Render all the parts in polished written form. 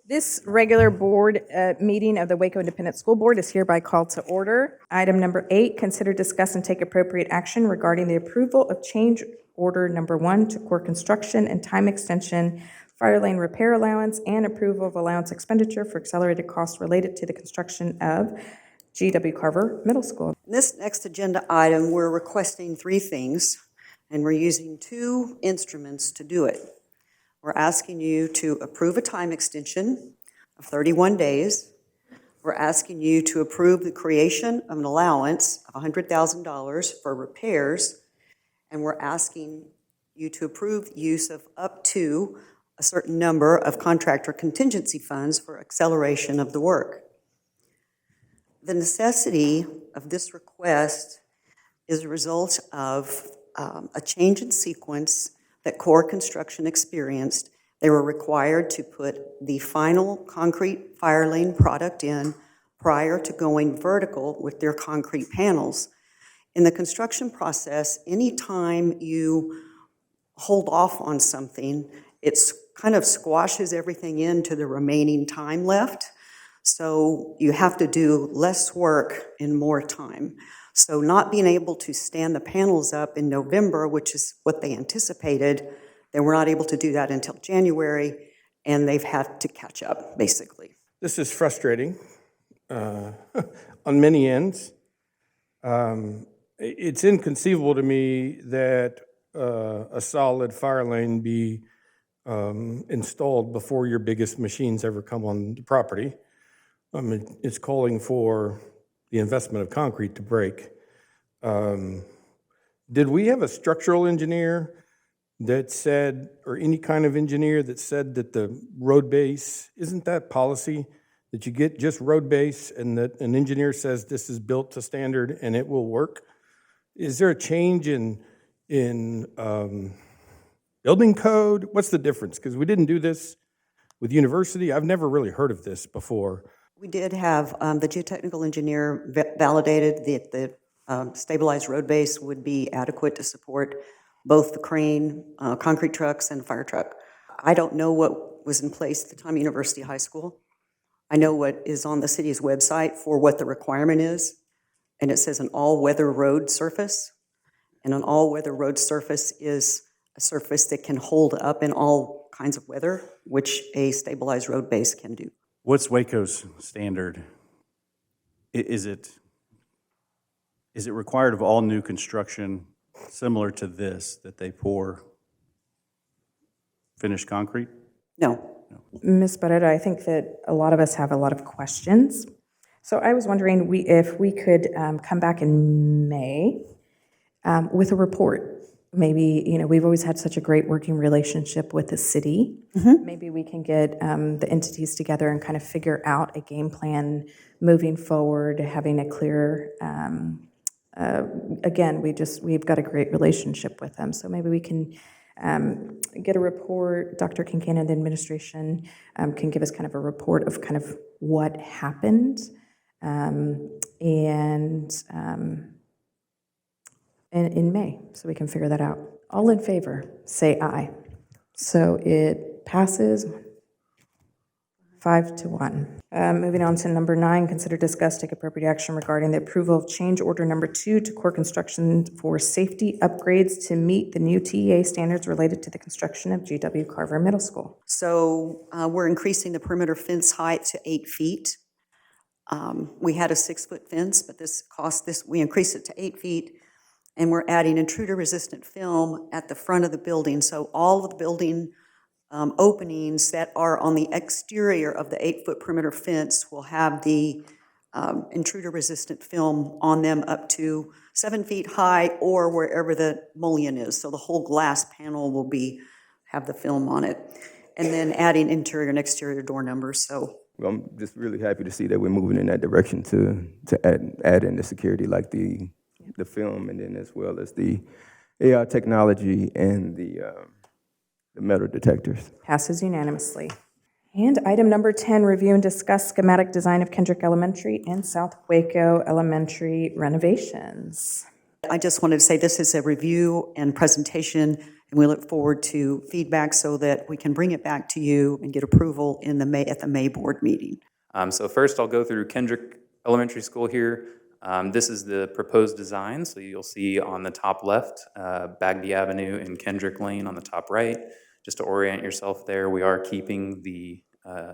This regular board meeting of the Waco Independent School Board is hereby called to order. Item number 8, consider, discuss, and take appropriate action regarding the approval of change order number 1 to core construction and time extension fire lane repair allowance and approval of allowance expenditure for accelerated costs related to the construction of G.W. Carver Middle School. This next agenda item, we're requesting 3 things, and we're using 2 instruments to do it. We're asking you to approve a time extension of 31 days. We're asking you to approve the creation of an allowance of $100,000 for repairs, and we're asking you to approve the use of up to a certain number of contractor contingency funds for acceleration of the work. The necessity of this request is a result of a change in sequence that core construction experienced. They were required to put the final concrete fire lane product in prior to going vertical with their concrete panels. In the construction process, anytime you hold off on something, it kind of squashes everything into the remaining time left. So you have to do less work in more time. So not being able to stand the panels up in November, which is what they anticipated, they were not able to do that until January, and they've had to catch up, basically. This is frustrating on many ends. It's inconceivable to me that a solid fire lane be installed before your biggest machines ever come on the property. It's calling for the investment of concrete to break. Did we have a structural engineer that said, or any kind of engineer that said that the road base, isn't that policy, that you get just road base and that an engineer says this is built to standard and it will work? Is there a change in building code? What's the difference? Because we didn't do this with university. I've never really heard of this before. We did have the geotechnical engineer validated that the stabilized road base would be adequate to support both the crane, concrete trucks, and fire truck. I don't know what was in place at the time of University High School. I know what is on the city's website for what the requirement is, and it says an all-weather road surface. And an all-weather road surface is a surface that can hold up in all kinds of weather, which a stabilized road base can do. What's Waco's standard? Is it required of all new construction similar to this, that they pour finished concrete? No. Ms. Barrera, I think that a lot of us have a lot of questions. So I was wondering if we could come back in May with a report. Maybe, we've always had such a great working relationship with the city. Mm-hmm. Maybe we can get the entities together and kind of figure out a game plan moving forward, having a clear, again, we've got a great relationship with them. So maybe we can get a report. Dr. Kincaid and the administration can give us kind of a report of kind of what happened. In May, so we can figure that out. All in favor, say aye. So it passes 5-1. Moving on to number 9, consider, discuss, take appropriate action regarding the approval of change order number 2 to core construction for safety upgrades to meet the new TEA standards related to the construction of G.W. Carver Middle School. So we're increasing the perimeter fence height to 8 feet. We had a 6-foot fence, but we increased it to 8 feet. And we're adding intruder-resistant film at the front of the building. So all of the building openings that are on the exterior of the 8-foot perimeter fence will have the intruder-resistant film on them up to 7 feet high or wherever the mullion is. So the whole glass panel will have the film on it. And then adding interior and exterior door numbers. So I'm just really happy to see that we're moving in that direction to add in the security like the film, and then as well as the AR technology and the metal detectors. Passes unanimously. And item number 10, review and discuss schematic design of Kendrick Elementary and South Waco Elementary renovations. I just wanted to say this is a review and presentation, and we look forward to feedback so that we can bring it back to you and get approval in at the May board meeting. So first, I'll go through Kendrick Elementary School here. This is the proposed design, so you'll see on the top left, Bagby Avenue and Kendrick Lane on the top right. Just to orient yourself there, we are keeping the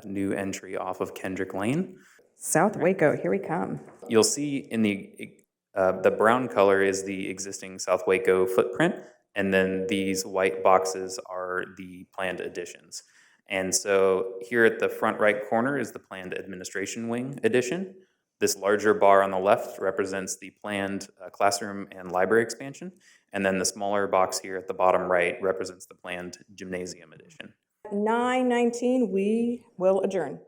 new entry off of Kendrick Lane. South Waco, here we come. You'll see in the brown color is the existing South Waco footprint, and then these white boxes are the planned additions. And so here at the front right corner is the planned administration wing addition. This larger bar on the left represents the planned classroom and library expansion. And then the smaller box here at the bottom right represents the planned gymnasium addition. 9:19, we will adjourn.